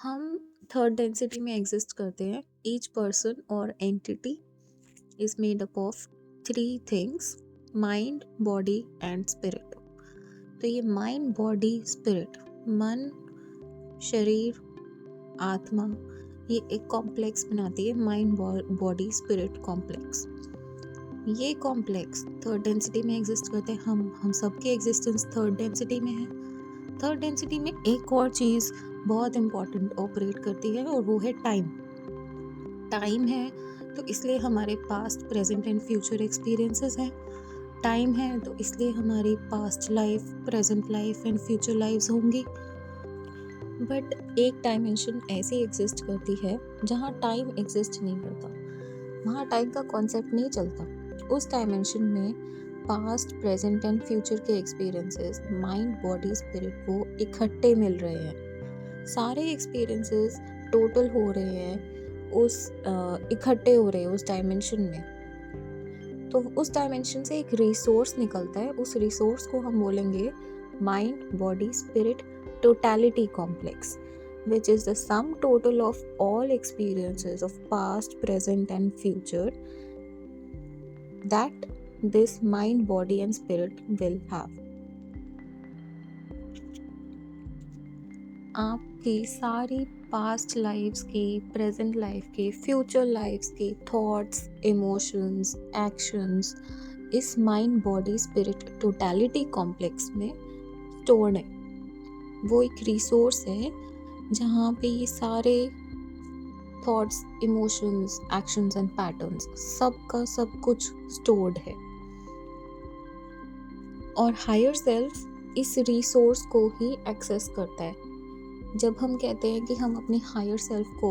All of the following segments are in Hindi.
हम थर्ड डेंसिटी में एग्जिस्ट करते हैं. ईच पर्सन और entity is made up of three things: mind, body and spirit. तो ये माइंड, बॉडी, स्पिरिट, मन, शरीर, आत्मा, ये एक कॉम्प्लेक्स बनाती है. Mind, body, spirit complex. ये कॉम्प्लेक्स थर्ड डेंसिटी में एग्जिस्ट करते हैं. हम सबके एग्जिस्टेंस थर्ड डेंसिटी में है. थर्ड डेंसिटी में एक और चीज़ बहुत इम्पॉर्टेंट ऑपरेट करती है और वो है टाइम. टाइम है तो इसलिए हमारे past, present and future experiences हैं. टाइम है तो इसलिए हमारी past life, present life and future lifes होंगी. बट एक डायमेंशन ऐसी एग्जिस्ट करती है जहाँ टाइम एग्जिस्ट नहीं करता, वहाँ टाइम का कॉन्सेप्ट नहीं चलता. उस डायमेंशन में पास्ट, प्रेजेंट एंड फ्यूचर के एक्सपीरियंसेस माइंड, बॉडी, स्पिरिट को इकट्ठे मिल रहे हैं. सारे एक्सपीरियंसेस टोटल हो रहे हैं, उस इकट्ठे हो रहे हैं उस डायमेंशन में. तो उस डायमेंशन से एक रिसोर्स निकलता है. उस रिसोर्स को हम बोलेंगे mind, body, spirit totality complex, which is the sum total of all experiences of past, present and future that this mind, body and spirit will have. आपकी सारी पास्ट लाइफ्स की, प्रेजेंट लाइफ की, फ्यूचर लाइफ्स की थॉट्स, इमोशंस, एक्शंस इस mind, body, spirit totality complex में स्टोर्ड है. वो एक रिसोर्स है जहाँ पे ये सारे thoughts, emotions, actions and patterns सबका सब कुछ स्टोर्ड है. और हायर सेल्फ इस रिसोर्स को ही एक्सेस करता है. जब हम कहते हैं कि हम अपने हायर सेल्फ को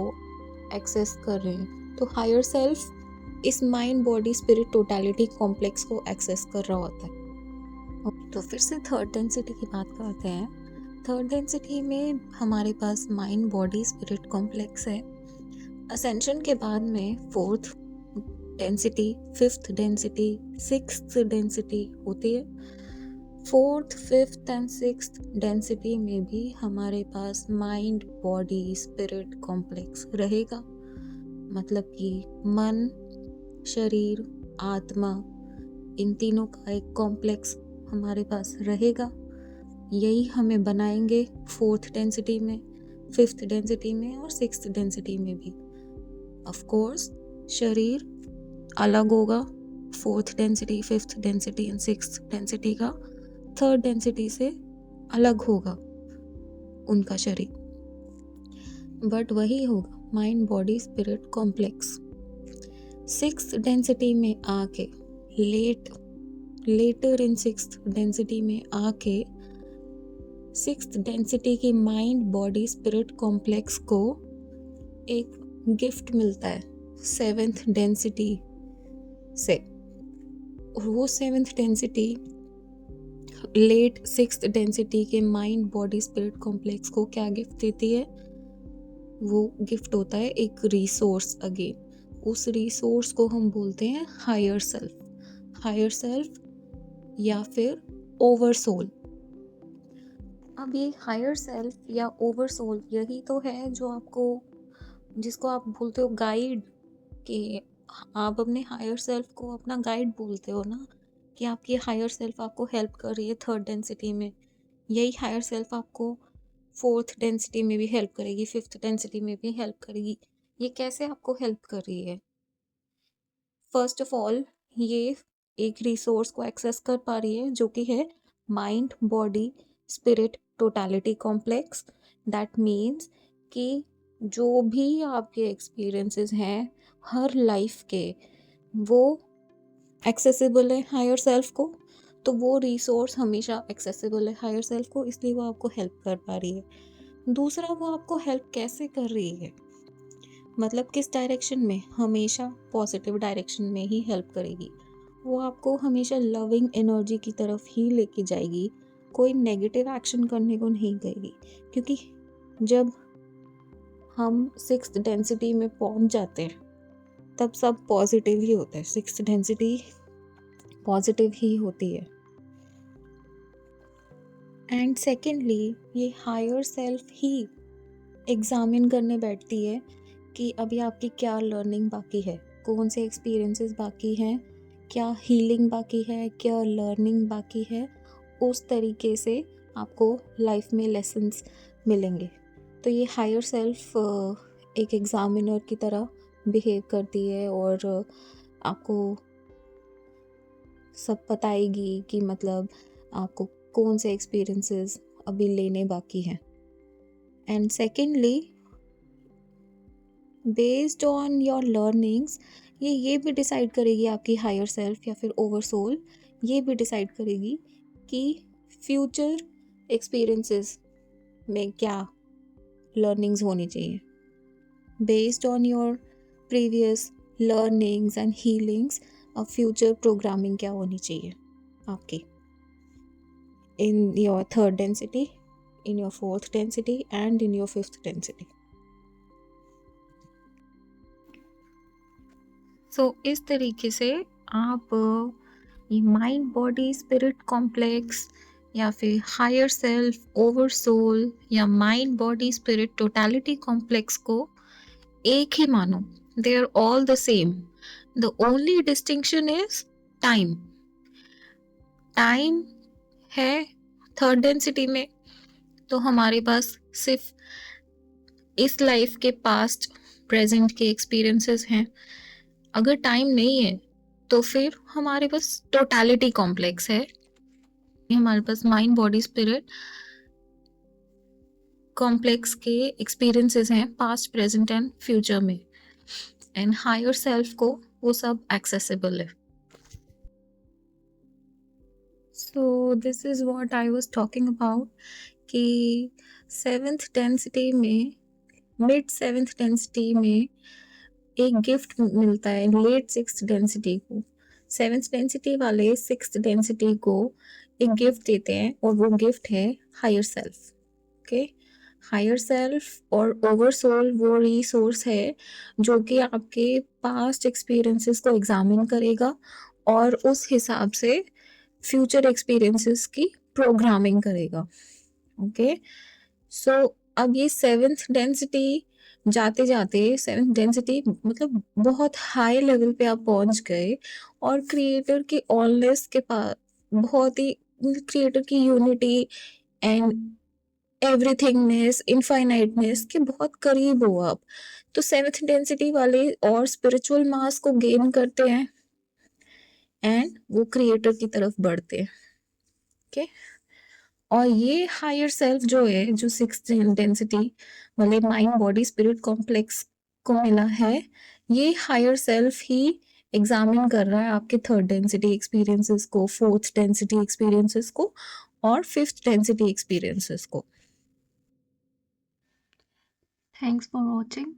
एक्सेस कर रहे हैं तो हायर सेल्फ इस mind, body, spirit totality complex को एक्सेस कर रहा होता है. तो फिर से थर्ड डेंसिटी की बात करते हैं. थर्ड डेंसिटी में हमारे पास माइंड, बॉडी, स्पिरिट कॉम्प्लेक्स है. असेंशन के बाद में fourth density, fifth density, sixth density होती है. Fourth, fifth and sixth density में भी हमारे पास माइंड, बॉडी, स्पिरिट कॉम्प्लेक्स रहेगा. मतलब कि मन, शरीर, आत्मा, इन तीनों का एक कॉम्प्लेक्स हमारे पास रहेगा. यही हमें बनाएंगे फोर्थ डेंसिटी में, फिफ्थ डेंसिटी में और सिक्स्थ डेंसिटी में भी. ऑफ कोर्स शरीर अलग होगा fourth density, fifth density and sixth density का. थर्ड डेंसिटी से अलग होगा उनका शरीर, बट वही होगा mind, body, spirit complex. Sixth density में आके लेटर इन सिक्स्थ डेंसिटी में आके सिक्स्थ डेंसिटी की माइंड, बॉडी, स्पिरिट कॉम्प्लेक्स को एक गिफ्ट मिलता है सेवेंथ डेंसिटी से. वो seventh density late sixth density के माइंड, बॉडी, स्पिरिट कॉम्प्लेक्स को क्या गिफ्ट देती है? वो गिफ्ट होता है एक रिसोर्स. अगेन उस रिसोर्स को हम बोलते हैं हायर सेल्फ या फिर ओवर सोल. अब ये हायर सेल्फ या ओवर सोल यही तो है जो आपको, जिसको आप बोलते हो गाइड, कि आप अपने हायर सेल्फ को अपना गाइड बोलते हो ना, कि आपकी हायर सेल्फ आपको हेल्प कर रही है थर्ड डेंसिटी में. यही हायर सेल्फ आपको फोर्थ डेंसिटी में भी हेल्प करेगी, फिफ्थ डेंसिटी में भी हेल्प करेगी. ये कैसे आपको हेल्प कर रही है? फर्स्ट ऑफ ऑल ये एक रिसोर्स को एक्सेस कर पा रही है जो कि है mind, body, spirit totality complex. That means कि जो भी आपके एक्सपीरियंसेस हैं हर लाइफ के, वो एक्सेसिबल है हायर सेल्फ को. तो वो रिसोर्स हमेशा एक्सेसिबल है हायर सेल्फ को, इसलिए वो आपको हेल्प कर पा रही है. दूसरा, वो आपको हेल्प कैसे कर रही है, मतलब किस डायरेक्शन में? हमेशा पॉजिटिव डायरेक्शन में ही हेल्प करेगी. वो आपको हमेशा लविंग एनर्जी की तरफ ही लेके जाएगी, कोई नेगेटिव एक्शन करने को नहीं कहेगी. क्योंकि जब हम सिक्स्थ डेंसिटी में पहुंच जाते हैं तब सब पॉजिटिव ही होता है. सिक्स्थ डेंसिटी पॉजिटिव ही होती है. एंड सेकेंडली ये हायर सेल्फ ही एग्ज़ामिन करने बैठती है कि अभी आपकी क्या लर्निंग बाकी है, कौन से एक्सपीरियंसेस बाकी हैं, क्या हीलिंग बाकी है, क्या लर्निंग बाकी है। उस तरीके से आपको लाइफ में लेसन्स मिलेंगे। तो ये हायर सेल्फ एक एग्ज़ामिनर की तरह बिहेव करती है और आपको सब बताएगी कि मतलब आपको कौन से एक्सपीरियंसेस अभी लेने बाकी हैं। And secondly, based on your learnings, ये भी डिसाइड करेगी, आपकी हायर सेल्फ या फिर ओवर सोल ये भी डिसाइड करेगी कि फ्यूचर एक्सपीरियंसेस में क्या लर्निंग्स होनी चाहिए। Based on your previous learnings and healings, अब फ्यूचर प्रोग्रामिंग क्या होनी चाहिए आपकी in your third density, in your fourth density and in your fifth density. So इस तरीके से आप ये माइंड बॉडी स्पिरिट कॉम्प्लेक्स या फिर हायर सेल्फ, ओवर सोल या mind body spirit totality complex को एक ही मानो। They are all the same. The only distinction is time. Time है थर्ड डेंसिटी में तो हमारे पास सिर्फ इस लाइफ के पास्ट प्रेजेंट के एक्सपीरियंसेस हैं। अगर टाइम नहीं है तो फिर हमारे पास टोटलिटी कॉम्प्लेक्स है, हमारे पास माइंड बॉडी स्पिरिट कॉम्प्लेक्स के एक्सपीरियंसेस हैं पास्ट प्रेजेंट एंड फ्यूचर में। एंड हायर सेल्फ को वो सब एक्सेसिबल है। So this is what I was talking about कि सेवेंथ डेंसिटी में, मिड सेवेंथ डेंसिटी में एक गिफ्ट मिलता है लेट सिक्स्थ डेंसिटी को। सेवेंथ डेंसिटी वाले सिक्स्थ डेंसिटी को एक गिफ्ट देते हैं और वो गिफ्ट है higher self. Okay, higher self और ओवर सोल वो रिसोर्स है जो कि आपके पास्ट एक्सपीरियंसेस को एग्जामिन करेगा और उस हिसाब से फ्यूचर एक्सपीरियंसेस की प्रोग्रामिंग करेगा। ओके, सो अब ये सेवेंथ डेंसिटी जाते जाते सेवेंथ डेंसिटी मतलब बहुत हाई लेवल पे आप पहुंच गए और क्रिएटर की ऑलनेस के पास बहुत ही, क्रिएटर की यूनिटी एंड एवरीथिंगनेस, इनफाइनाइटनेस के बहुत करीब हो आप। तो सेवेंथ डेंसिटी वाले और स्पिरिचुअल मास को गेन करते हैं एंड वो क्रिएटर की तरफ बढ़ते हैं। ओके, और ये हायर सेल्फ जो है, जो सिक्स्थ डेंसिटी वाले माइंड बॉडी स्पिरिट कॉम्प्लेक्स को मिला है, ये हायर सेल्फ ही एग्जामिन कर रहा है आपके थर्ड डेंसिटी एक्सपीरियंसेस को, फोर्थ डेंसिटी एक्सपीरियंसेस को और फिफ्थ डेंसिटी एक्सपीरियंसेस को। Thanks for watching.